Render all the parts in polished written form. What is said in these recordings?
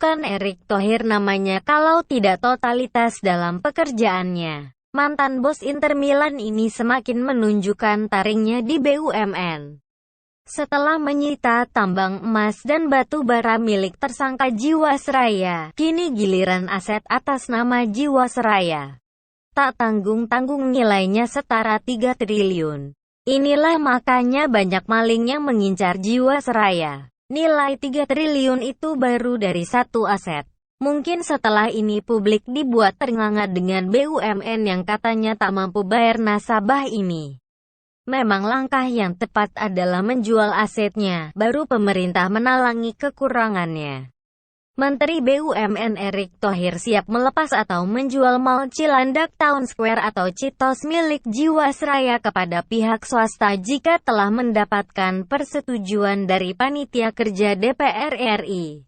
Bukan Erick Thohir namanya kalau tidak totalitas dalam pekerjaannya. Mantan bos Inter Milan ini semakin menunjukkan taringnya di BUMN. Setelah menyita tambang emas dan batu bara milik tersangka Jiwasraya, kini giliran aset atas nama Jiwasraya tak tanggung-tanggung nilainya setara 3 triliun. Inilah makanya banyak maling yang mengincar Jiwasraya. Nilai 3 triliun itu baru dari satu aset. Mungkin setelah ini publik dibuat ternganga dengan BUMN yang katanya tak mampu bayar nasabah ini. Memang langkah yang tepat adalah menjual asetnya, baru pemerintah menalangi kekurangannya. Menteri BUMN Erick Thohir siap melepas atau menjual Mall Cilandak Town Square atau Citos milik Jiwasraya kepada pihak swasta jika telah mendapatkan persetujuan dari Panitia Kerja DPR RI.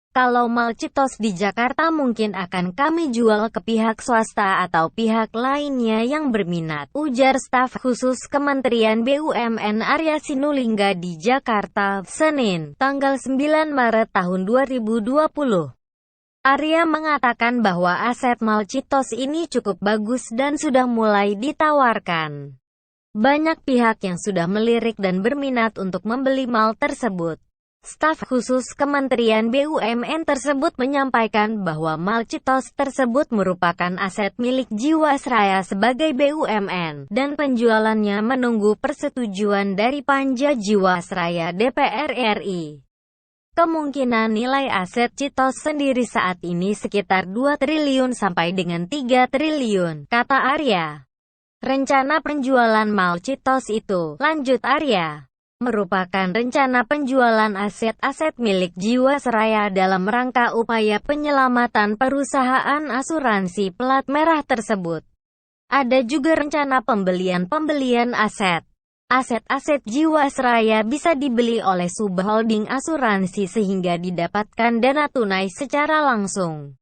Kalau Mall Citos di Jakarta mungkin akan kami jual ke pihak swasta atau pihak lainnya yang berminat, ujar staf khusus Kementerian BUMN Arya Sinulinga di Jakarta, Senin, tanggal 9 Maret tahun 2020. Arya mengatakan bahwa aset Mall Citos ini cukup bagus dan sudah mulai ditawarkan. Banyak pihak yang sudah melirik dan berminat untuk membeli mall tersebut. Staf khusus Kementerian BUMN tersebut menyampaikan bahwa Mall Citos tersebut merupakan aset milik Jiwasraya sebagai BUMN, dan penjualannya menunggu persetujuan dari Panja Jiwasraya DPR RI. Kemungkinan nilai aset Citos sendiri saat ini sekitar 2 triliun sampai dengan 3 triliun, kata Arya. Rencana penjualan Mall Citos itu, lanjut Arya, merupakan rencana penjualan aset-aset milik Jiwasraya dalam rangka upaya penyelamatan perusahaan asuransi pelat merah tersebut. Ada juga rencana pembelian aset. Aset-aset Jiwasraya bisa dibeli oleh subholding asuransi sehingga didapatkan dana tunai secara langsung.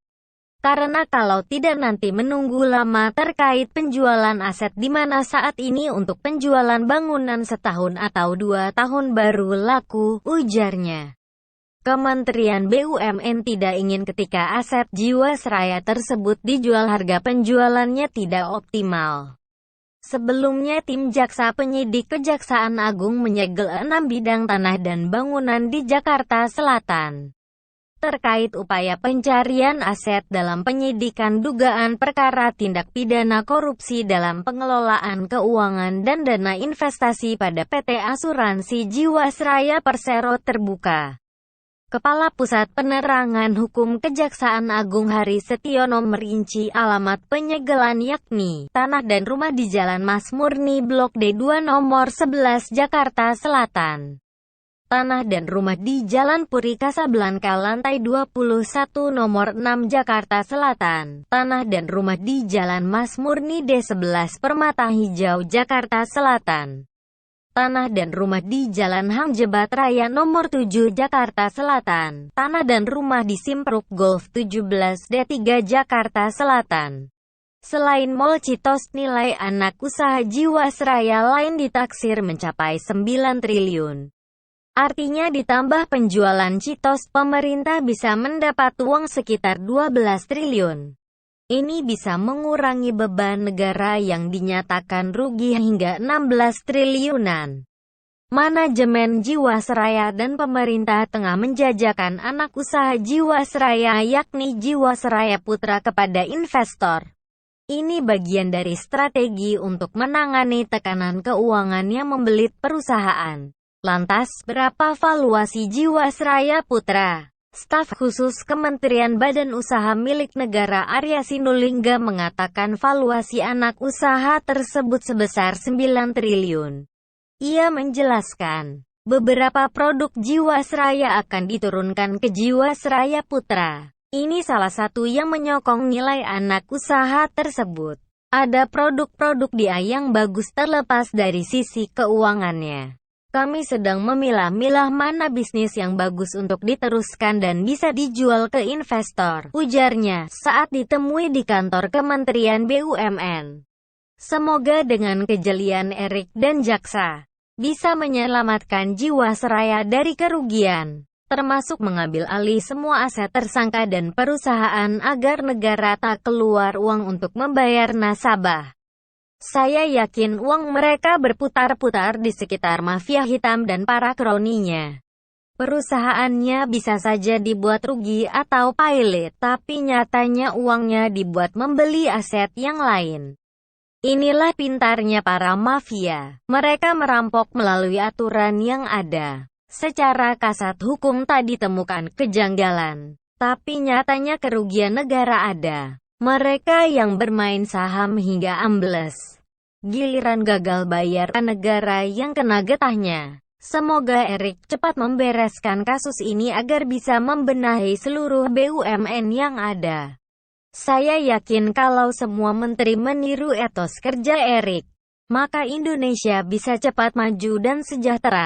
Karena kalau tidak nanti menunggu lama terkait penjualan aset di mana saat ini untuk penjualan bangunan setahun atau 2 tahun baru laku, ujarnya. Kementerian BUMN tidak ingin ketika aset Jiwasraya tersebut dijual harga penjualannya tidak optimal. Sebelumnya tim jaksa penyidik Kejaksaan Agung menyegel 6 bidang tanah dan bangunan di Jakarta Selatan terkait upaya pencarian aset dalam penyidikan dugaan perkara tindak pidana korupsi dalam pengelolaan keuangan dan dana investasi pada PT Asuransi Jiwasraya Persero Terbuka. Kepala Pusat Penerangan Hukum Kejaksaan Agung Hari Setiono merinci alamat penyegelan yakni tanah dan rumah di Jalan Mas Murni Blok D2 nomor 11 Jakarta Selatan. Tanah dan rumah di Jalan Puri Kasablanka lantai 21 nomor 6 Jakarta Selatan. Tanah dan rumah di Jalan Mas Murni D11 Permata Hijau Jakarta Selatan. Tanah dan rumah di Jalan Hang Jebat Raya nomor 7 Jakarta Selatan. Tanah dan rumah di Simpruk Golf 17 D3 Jakarta Selatan. Selain Mall Citos, nilai anak usaha Jiwasraya lain ditaksir mencapai 9 triliun. Artinya ditambah penjualan Citos, pemerintah bisa mendapat uang sekitar 12 triliun. Ini bisa mengurangi beban negara yang dinyatakan rugi hingga 16 triliunan. Manajemen Jiwasraya dan pemerintah tengah menjajakan anak usaha Jiwasraya yakni Jiwasraya Putra kepada investor. Ini bagian dari strategi untuk menangani tekanan keuangan yang membelit perusahaan. Lantas, berapa valuasi Jiwasraya Putra? Staf khusus Kementerian Badan Usaha milik Negara Arya Sinulinga mengatakan valuasi anak usaha tersebut sebesar 9 triliun. Ia menjelaskan, beberapa produk Jiwasraya akan diturunkan ke Jiwasraya Putra. Ini salah satu yang menyokong nilai anak usaha tersebut. Ada produk-produk dia yang bagus terlepas dari sisi keuangannya. Kami sedang memilah-milah mana bisnis yang bagus untuk diteruskan dan bisa dijual ke investor, ujarnya, saat ditemui di kantor Kementerian BUMN. Semoga dengan kejelian Erick dan jaksa bisa menyelamatkan Jiwasraya dari kerugian. termasuk mengambil alih semua aset tersangka dan perusahaan agar negara tak keluar uang untuk membayar nasabah. Saya yakin uang mereka berputar-putar di sekitar mafia hitam dan para kroninya. Perusahaannya bisa saja dibuat rugi atau pailit, tapi nyatanya uangnya dibuat membeli aset yang lain. Inilah pintarnya para mafia. Mereka merampok melalui aturan yang ada. Secara kasat hukum tak ditemukan kejanggalan, tapi nyatanya kerugian negara ada. Mereka yang bermain saham hingga ambles, giliran gagal bayar negara yang kena getahnya. Semoga Erik cepat membereskan kasus ini agar bisa membenahi seluruh BUMN yang ada. Saya yakin kalau semua menteri meniru etos kerja Erik, maka Indonesia bisa cepat maju dan sejahtera.